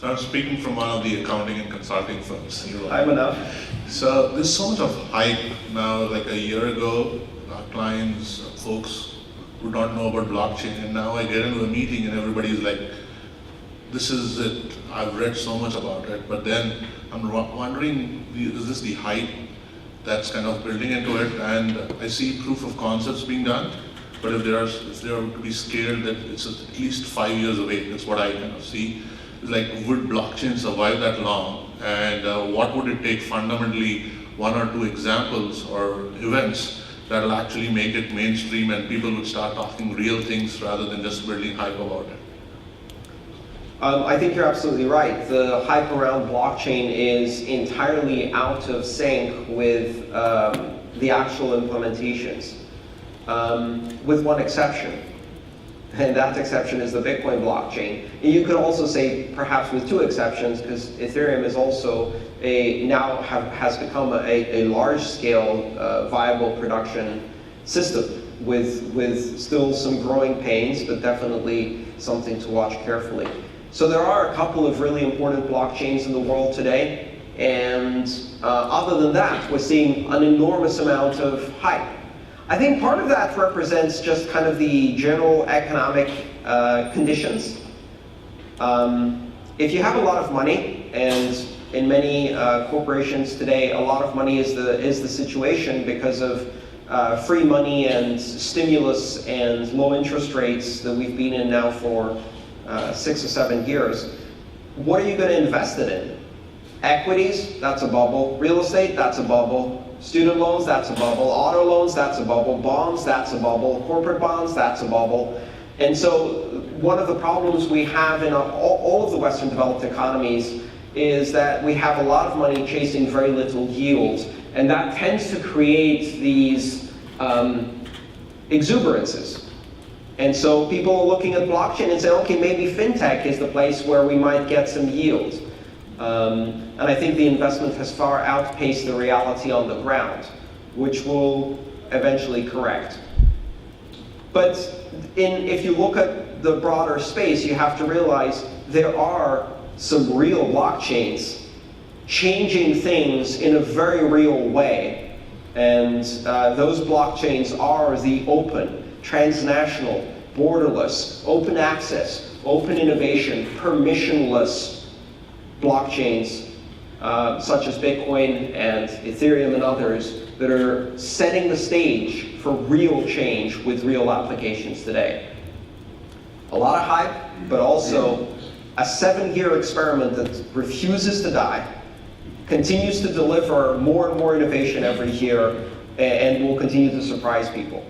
So I'm speaking from one of the accounting and consulting firms. I'm enough. So there's so much of hype now. Like a year ago, our clients, folks would not know about blockchain, and now I get into a meeting and everybody's like, this is it, I've read so much about it, but then I'm wondering, is this the hype that's kind of building into it? And I see proof of concepts being done, but if they are to be scaled, that it's at least 5 years away. That's what I kind of see. It's like, would blockchain survive that long? And what would it take fundamentally, one or two examples or events that'll actually make it mainstream and people would start talking real things rather than just building hype about it? I think you're absolutely right. The hype around blockchain is entirely out of sync with the actual implementations, with one exception. And that exception is the Bitcoin blockchain. And you could also say perhaps with two exceptions, because Ethereum is also has become a large-scale viable production system with still some growing pains, but definitely something to watch carefully. So there are a couple of really important blockchains in the world today, and other than that, we're seeing an enormous amount of hype. I think part of that represents just kind of the general economic conditions. If you have a lot of money, and in many corporations today, a lot of money is the situation because of free money and stimulus and low interest rates that we've been in now for 6 or 7 years. What are you going to invest it in? Equities, that's a bubble. Real estate, that's a bubble. Student loans, that's a bubble. Auto loans, that's a bubble. Bonds, that's a bubble. Corporate bonds, that's a bubble. And so one of the problems we have in all of the Western developed economies is that we have a lot of money chasing very little yield. And that tends to create these exuberances. And so people are looking at blockchain and saying, okay, maybe fintech is the place where we might get some yield. And I think the investment has far outpaced the reality on the ground, which will eventually correct. But if you look at the broader space, you have to realize there are some real blockchains changing things in a very real way. And those blockchains are the open, transnational, borderless, open access, open innovation, permissionless blockchains such as Bitcoin and Ethereum and others that are setting the stage for real change with real applications today. A lot of hype, but also a 7-year experiment that refuses to die, continues to deliver more and more innovation every year, and will continue to surprise people.